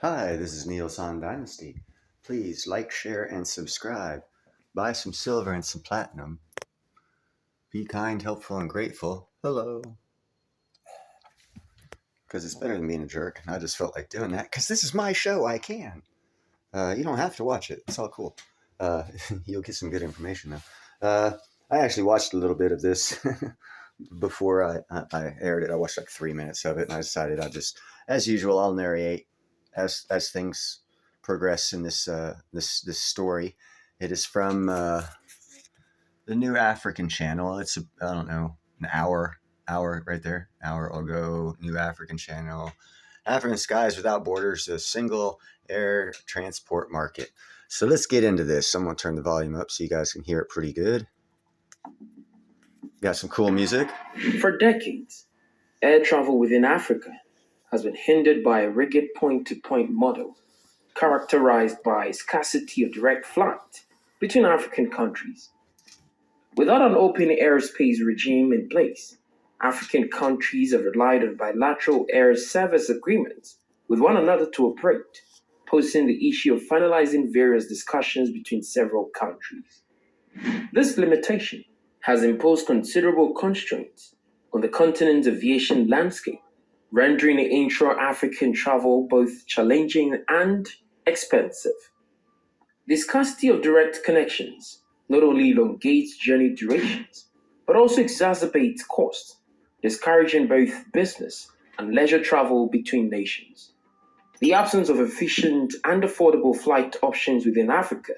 Hi, this is Neil San Dynasty. Please like, share, and subscribe. Buy some silver and some platinum. Be kind, helpful, and grateful. Hello. Because it's better than being a jerk. And I just felt like doing that because this is my show. I can. You don't have to watch it. It's all cool. Uh, you'll get some good information though. I actually watched a little bit of this before I aired it. I watched like 3 minutes of it, and I decided as usual, I'll narrate as things progress in this story. It is from the New African Channel. It's I don't know, an hour right there, hour ago. New African Channel. African Skies Without Borders, a single air transport market. So let's get into this. I'm gonna turn the volume up so you guys can hear it pretty good. Got some cool music. For decades, air travel within Africa has been hindered by a rigid point-to-point model characterized by scarcity of direct flight between African countries. Without an open airspace regime in place, African countries have relied on bilateral air service agreements with one another to operate, posing the issue of finalizing various discussions between several countries. This limitation has imposed considerable constraints on the continent's aviation landscape, rendering intra-African travel both challenging and expensive. The scarcity of direct connections not only elongates journey durations, but also exacerbates costs, discouraging both business and leisure travel between nations. The absence of efficient and affordable flight options within Africa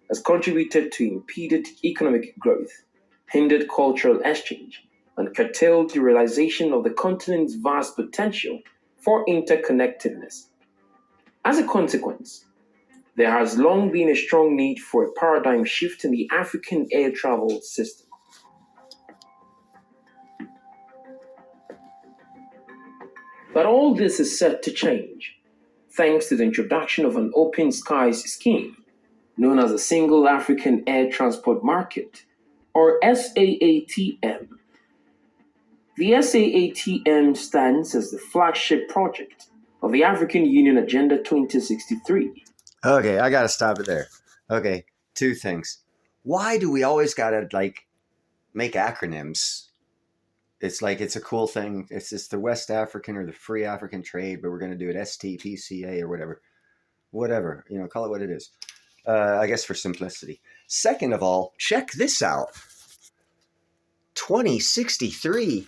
has contributed to impeded economic growth, hindered cultural exchange, and curtailed the realization of the continent's vast potential for interconnectedness. As a consequence, there has long been a strong need for a paradigm shift in the African air travel system. But all this is set to change, thanks to the introduction of an open skies scheme known as the Single African Air Transport Market, or SAATM. The SAATM stands as the flagship project of the African Union Agenda 2063. Okay, I gotta stop it there. Okay, two things. Why do we always gotta make acronyms? It's like it's a cool thing. It's just the West African or the Free African Trade, but we're gonna do it STPCA or whatever. Whatever, call it what it is. I guess for simplicity. Second of all, check this out. 2063.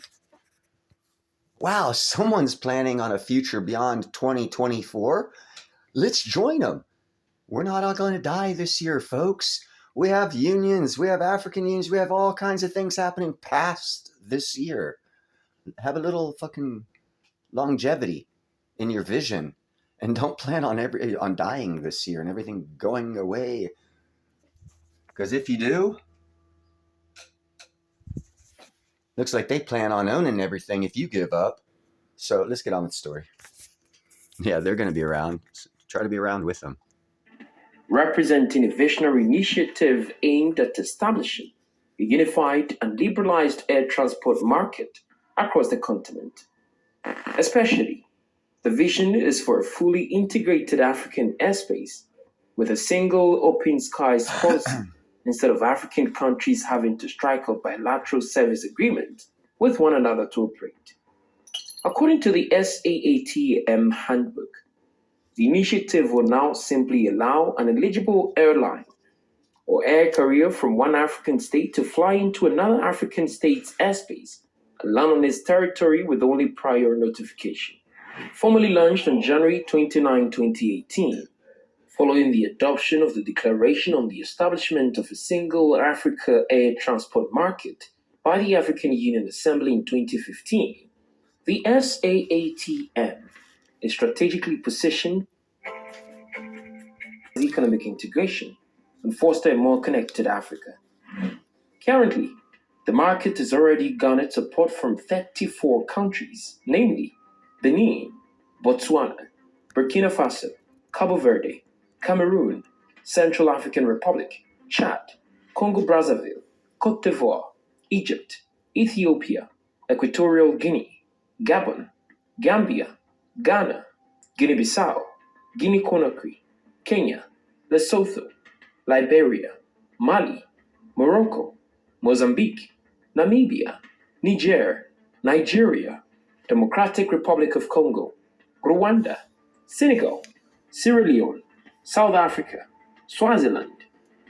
Wow, someone's planning on a future beyond 2024. Let's join them. We're not all going to die this year, folks. We have unions, we have African unions, we have all kinds of things happening past this year. Have a little fucking longevity in your vision, and don't plan on dying this year and everything going away. Because if you do, looks like they plan on owning everything if you give up. So let's get on with the story. Yeah, they're going to be around. So try to be around with them. Representing a visionary initiative aimed at establishing a unified and liberalized air transport market across the continent. Especially, the vision is for a fully integrated African airspace with a single open skies policy instead of African countries having to strike up bilateral service agreements with one another to operate. According to the SAATM handbook, the initiative will now simply allow an eligible airline or air carrier from one African state to fly into another African state's airspace and land on its territory with only prior notification. Formally launched on January 29, 2018, following the adoption of the Declaration on the Establishment of a Single Africa Air Transport Market by the African Union Assembly in 2015, the SAATM is strategically positioned as economic integration and foster a more connected Africa. Currently, the market has already garnered support from 34 countries, namely Benin, Botswana, Burkina Faso, Cabo Verde, Cameroon, Central African Republic, Chad, Congo-Brazzaville, Côte d'Ivoire, Egypt, Ethiopia, Equatorial Guinea, Gabon, Gambia, Ghana, Guinea-Bissau, Guinea-Conakry, Kenya, Lesotho, Liberia, Mali, Morocco, Mozambique, Namibia, Niger, Nigeria, Democratic Republic of Congo, Rwanda, Senegal, Sierra Leone, South Africa, Swaziland,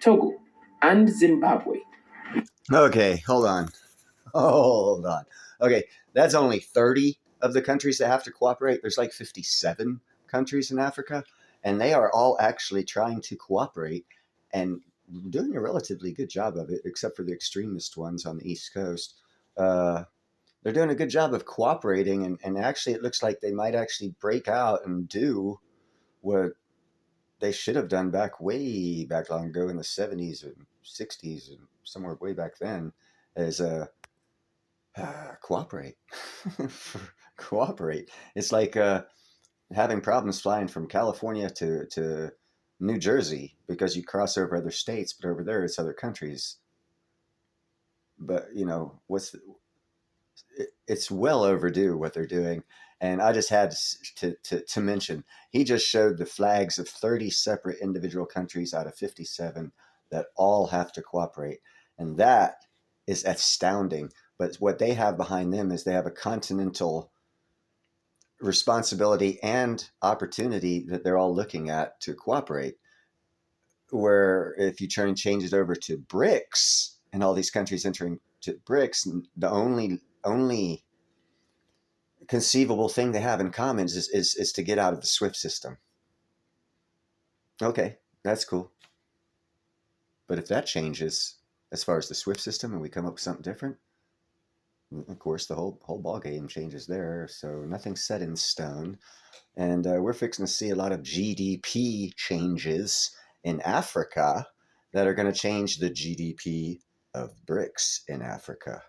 Togo, and Zimbabwe. Okay, hold on. Hold on. Okay, that's only 30 of the countries that have to cooperate. There's like 57 countries in Africa, and they are all actually trying to cooperate and doing a relatively good job of it, except for the extremist ones on the East Coast. Uh, they're doing a good job of cooperating, and actually, it looks like they might actually break out and do what they should have done way back long ago in the 70s and 60s and somewhere way back then, is cooperate. Cooperate. It's like having problems flying from California to New Jersey because you cross over other states, but over there it's other countries. But it's well overdue what they're doing. And I just had to mention, he just showed the flags of 30 separate individual countries out of 57 that all have to cooperate. And that is astounding. But what they have behind them is they have a continental responsibility and opportunity that they're all looking at to cooperate. Where if you try and change it over to BRICS and all these countries entering to BRICS, the only conceivable thing they have in common is to get out of the SWIFT system. Okay, that's cool. But if that changes as far as the SWIFT system and we come up with something different, of course the whole ball game changes there. So nothing's set in stone, and we're fixing to see a lot of GDP changes in Africa that are going to change the GDP of BRICS in Africa.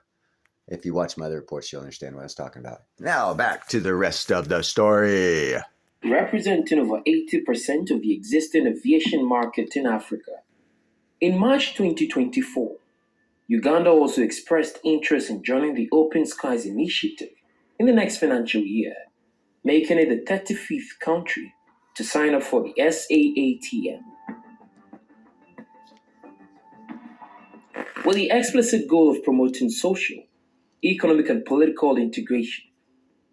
If you watch my other reports, you'll understand what I was talking about. Now back to the rest of the story. Representing over 80% of the existing aviation market in Africa. In March 2024, Uganda also expressed interest in joining the Open Skies Initiative in the next financial year, making it the 35th country to sign up for the SAATM. With the explicit goal of promoting social, economic, and political integration,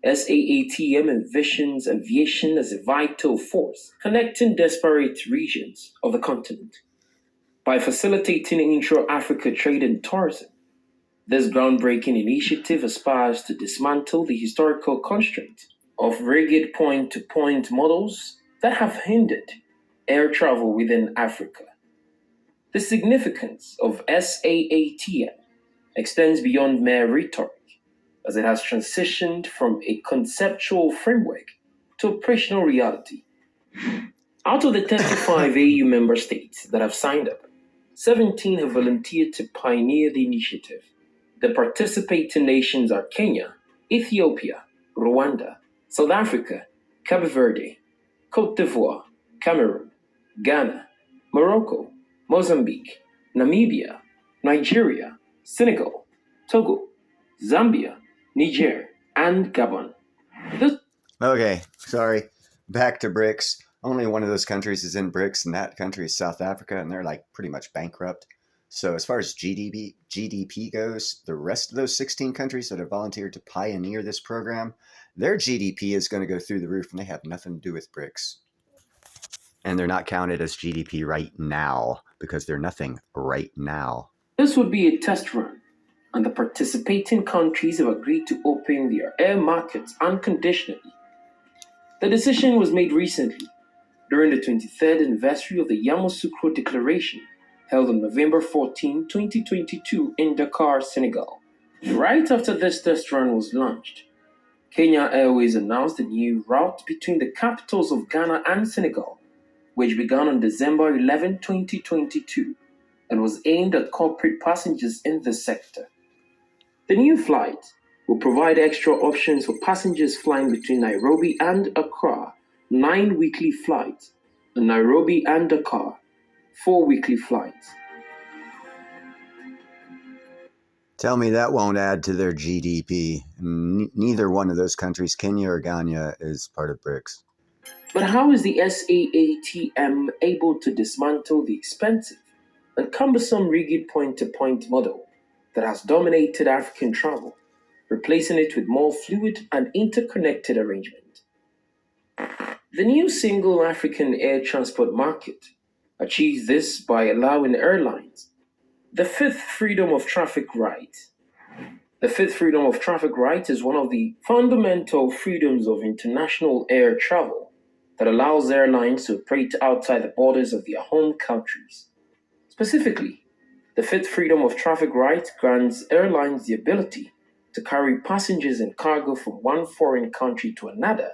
SAATM envisions aviation as a vital force connecting disparate regions of the continent. By facilitating intra-Africa trade and tourism, this groundbreaking initiative aspires to dismantle the historical constraint of rigid point-to-point models that have hindered air travel within Africa. The significance of SAATM extends beyond mere rhetoric, as it has transitioned from a conceptual framework to operational reality. Out of the 35 AU member states that have signed up, 17 have volunteered to pioneer the initiative. The participating nations are Kenya, Ethiopia, Rwanda, South Africa, Cape Verde, Cote d'Ivoire, Cameroon, Ghana, Morocco, Mozambique, Namibia, Nigeria, Senegal, Togo, Zambia, Niger, and Gabon. Okay, sorry. Back to BRICS. Only one of those countries is in BRICS, and that country is South Africa, and they're like pretty much bankrupt. So as far as GDP goes, the rest of those 16 countries that have volunteered to pioneer this program, their GDP is going to go through the roof, and they have nothing to do with BRICS. And they're not counted as GDP right now because they're nothing right now. This would be a test run, and the participating countries have agreed to open their air markets unconditionally. The decision was made recently, during the 23rd anniversary of the Yamoussoukro Declaration, held on November 14, 2022 in Dakar, Senegal. Right after this test run was launched, Kenya Airways announced a new route between the capitals of Ghana and Senegal, which began on December 11, 2022, and was aimed at corporate passengers in the sector. The new flight will provide extra options for passengers flying between Nairobi and Accra, 9 weekly flights, and Nairobi and Dakar, 4 weekly flights. Tell me that won't add to their GDP. Neither one of those countries, Kenya or Ghana, is part of BRICS. But how is the SAATM able to dismantle the expensive and cumbersome rigid point to point model that has dominated African travel, replacing it with more fluid and interconnected arrangement? The new single African air transport market achieves this by allowing airlines the fifth freedom of traffic right. The fifth freedom of traffic right is one of the fundamental freedoms of international air travel that allows airlines to operate outside the borders of their home countries. Specifically, the fifth freedom of traffic right grants airlines the ability to carry passengers and cargo from one foreign country to another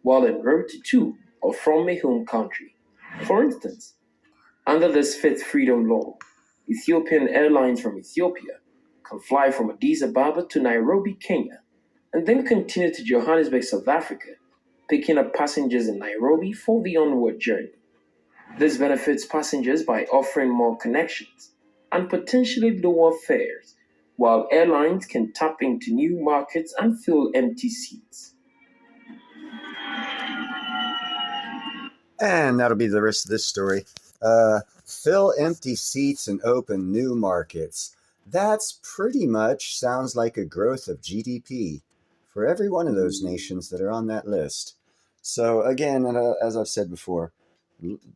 while en route to or from a home country. For instance, under this fifth freedom law, Ethiopian Airlines from Ethiopia can fly from Addis Ababa to Nairobi, Kenya, and then continue to Johannesburg, South Africa, picking up passengers in Nairobi for the onward journey. This benefits passengers by offering more connections and potentially lower fares, while airlines can tap into new markets and fill empty seats. And that'll be the rest of this story. Fill empty seats and open new markets. That's pretty much sounds like a growth of GDP for every one of those nations that are on that list. So again, as I've said before,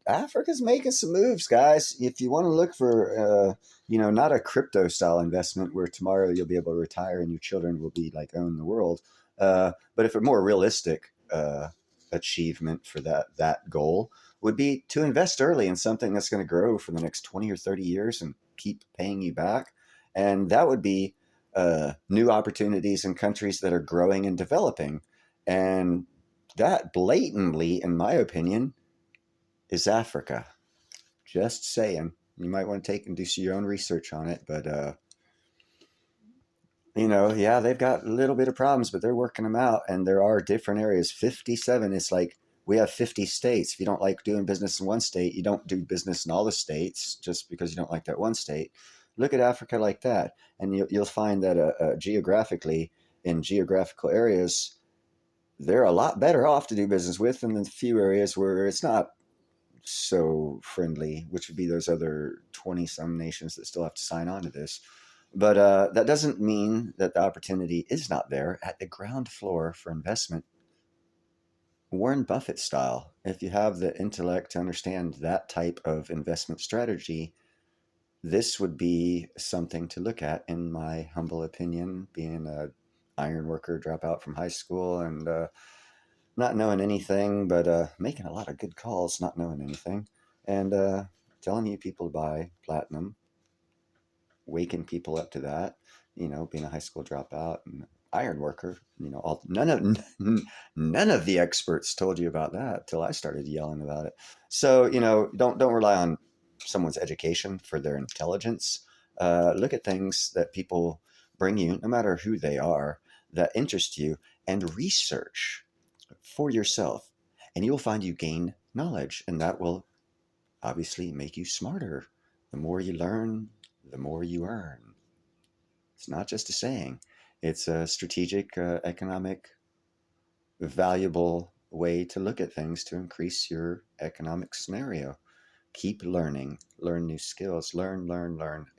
Africa's making some moves, guys. If you want to look for, not a crypto style investment where tomorrow you'll be able to retire and your children will be like own the world, but if a more realistic achievement for that goal would be to invest early in something that's going to grow for the next 20 or 30 years and keep paying you back, and that would be new opportunities in countries that are growing and developing, and that blatantly, in my opinion, is Africa. Just saying. You might want to take and do your own research on it, but yeah, they've got a little bit of problems, but they're working them out. And there are different areas. 57 is like we have 50 states. If you don't like doing business in one state, you don't do business in all the states just because you don't like that one state. Look at Africa like that, and you'll find that geographically, in geographical areas, they're a lot better off to do business with than the few areas where it's not so friendly, which would be those other 20 some nations that still have to sign on to this. But that doesn't mean that the opportunity is not there at the ground floor for investment, Warren Buffett style. If you have the intellect to understand that type of investment strategy, this would be something to look at, in my humble opinion, being a iron worker dropout from high school and not knowing anything, but making a lot of good calls, not knowing anything, and telling you people to buy platinum, waking people up to that, being a high school dropout and iron worker, none of the experts told you about that till I started yelling about it. So, don't rely on someone's education for their intelligence. Look at things that people bring you, no matter who they are, that interest you, and research for yourself, and you'll find you gain knowledge, and that will obviously make you smarter. The more you learn, the more you earn. It's not just a saying, it's a strategic, economic, valuable way to look at things to increase your economic scenario. Keep learning, learn new skills, learn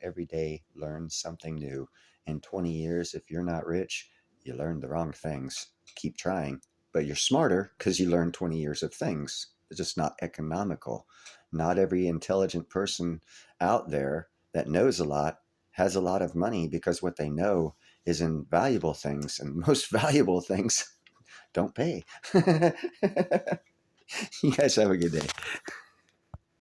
every day, learn something new. In 20 years, if you're not rich, you learned the wrong things. Keep trying, but you're smarter because you learned 20 years of things. It's just not economical. Not every intelligent person out there that knows a lot has a lot of money, because what they know is invaluable things, and most valuable things don't pay. You guys have a good day.